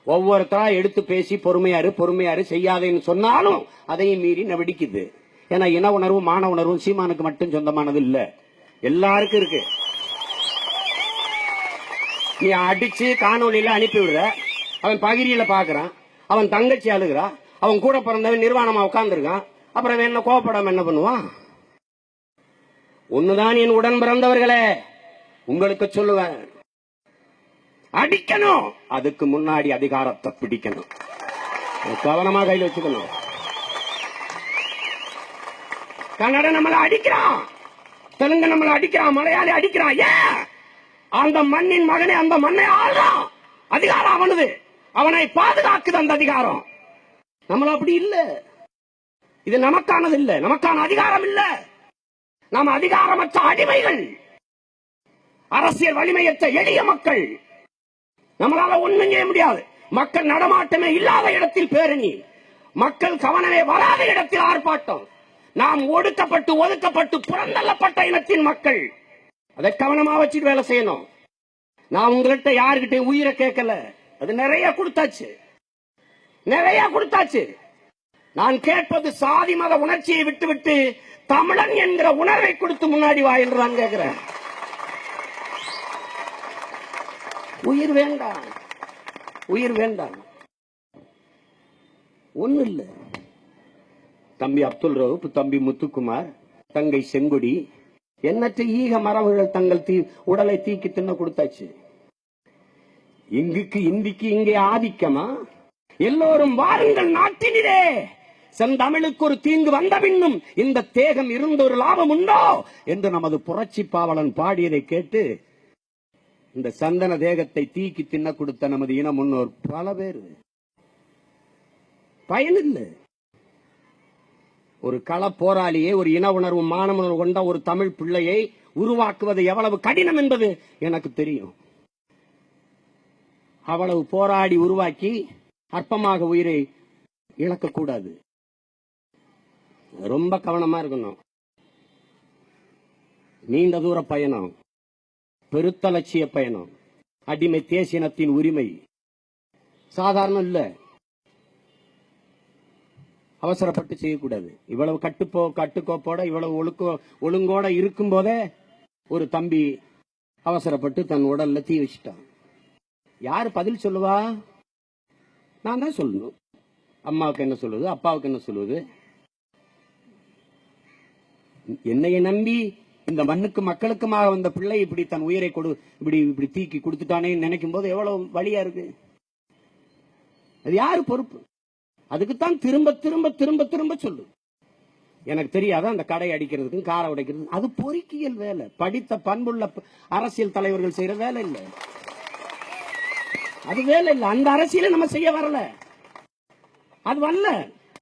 ஒவ்வொருத்தரா எடுத்து பேசி பொறுமையாரு செய்யாதேன்னு சொன்னாலும் அதையும் மீறி வெடிக்குது. ஏன்னா இன உணர்வும் மான உணர்வும் சீமானுக்கு மட்டும் சொந்தமானது இல்ல, எல்லாருக்கும் இருக்கு. நீ அடிச்சு காணொலியில அனுப்பி விடுற, அவன் பகிரியில பாக்குறான், அவன் தங்கச்சி அழுகிறா, அவன் கூட பிறந்தவன் நிர்வாணமா உட்கார்ந்துருக்கான், அப்புறம் என்ன கோபப்படாம என்ன பண்ணுவான்? ஒண்ணுதான் என் உடன் பிறந்தவர்களே, உங்களுக்கு சொல்லுவேன், அடிக்கணும், அதுக்கு முன்னாடி அதிகாரத்தை பிடிக்கணும். கவனமா கையில் வச்சுக்கணும். கன்னட நம்மளை அடிக்கிறான், தெலுங்கு நம்மளை அடிக்கிறான், மலையாளி அடிக்கிறான். ஏன்? அந்த மண்ணின் மகனே அந்த மண்ணை ஆள்றான். அதிகாரம் அவனது, அவனை பாதுகாக்குது அந்த அதிகாரம். நம்மள அப்படி இல்ல, இது நமக்கானது இல்ல, நமக்கான அதிகாரம் இல்ல. நாம் அதிகாரமற்ற அடிமைகள், அரசியல் வலிமையற்ற எளிய மக்கள். நம்மளால ஒண்ணும் செய்ய முடியாது. மக்கள் நடமாட்டமே இல்லாத இடத்தில் பேரணி, மக்கள் கவனமே வராத இடத்தில் ஆர்ப்பாட்டம். நாம் ஒடுக்கப்பட்டு ஒதுக்கப்பட்டு புறந்தள்ளப்பட்ட இனத்தின் மக்கள். அதை கவனமா வச்சுட்டு வேலை செய்யணும். நான் உங்கள்கிட்ட யாருகிட்ட உயிரை கேட்கல, அது நிறைய கொடுத்தாச்சு, நிறைய கொடுத்தாச்சு. நான் கேட்பது சாதி மத உணர்ச்சியை விட்டுவிட்டு தமிழன் என்கிற உணர்வை கொடுத்து முன்னாடி வா என்று நான் கேட்கிறேன். உயிர் வேண்டாம், உயிர் வேண்டாம். ஒண்ணு இல்ல, தம்பி அப்துல் ரவுப், தம்பி முத்துக்குமார், தங்கை செங்கொடி, எண்ணற்ற ஈக மரபுகள் தங்கள் உடலை தீக்கி தின்ன கொடுத்தாச்சு. இங்குக்கு இந்திக்கு இங்கே ஆதிக்கமா? எல்லோரும் வாருங்கள் நாட்டினிலே, செந்தமிழுக்கு ஒரு தீங்கு வந்த பின்னும் இந்த தேகம் இருந்த ஒரு லாபம் உண்டோ என்று நமது புரட்சி பாவலன் பாடியதை கேட்டு இந்த சந்தன தேகத்தை தீக்கி தின்ன கொடுத்த நமது இன முன்னோர் பல பேர். பயனில்லை. ஒரு கள போராளியை, ஒரு இன உணர்வு மான உணர்வு கொண்ட ஒரு தமிழ் பிள்ளையை உருவாக்குவது எவ்வளவு கடினம் என்பது எனக்கு தெரியும். அவ்வளவு போராடி உருவாக்கி அற்பமாக உயிரை இழக்கக்கூடாது. ரொம்ப கவனமா இருக்கணும். நீண்ட தூர பயணம், பெருத்த லட்சிய பயணம். அடிமை தேசியனத்தின் உரிமை சாதாரணம் இல்ல, அவசரப்பட்டு செய்யக்கூடாது. இவ்வளவு கட்டுக்கோப்போட இவ்வளவு ஒழுங்கோட இருக்கும் போதே ஒரு தம்பி அவசரப்பட்டு தன் உடல்ல தீ வச்சுட்டான். யாரு பதில் சொல்லுவா? நான் தான் சொல்லணும். அம்மாவுக்கு என்ன சொல்லுவது, அப்பாவுக்கு என்ன சொல்லுவது? என்னைய நம்பி இந்த மண்ணுக்கு மக்களுக்குமாக வந்த பிள்ளை இப்படி தன் உயிரை இப்படி தீக்கி கொடுத்துட்டானே நினைக்கும் போது எவ்வளவு வலியா இருக்கு. அது யாரு பொறுப்பு? அதுக்குத்தான் திரும்ப திரும்ப திரும்ப திரும்ப சொல்லு. எனக்கு தெரியாத அந்த கடை அடிக்கிறதுக்கும் காரை உடைக்கிறதுக்கும் அது பொறுக்கியல் வேலை. படித்த பண்புள்ள அரசியல் தலைவர்கள் செய்யற வேலை இல்லை, அது வேலை இல்லை. அந்த அரசியலை நம்ம செய்ய வரல, அது வரல.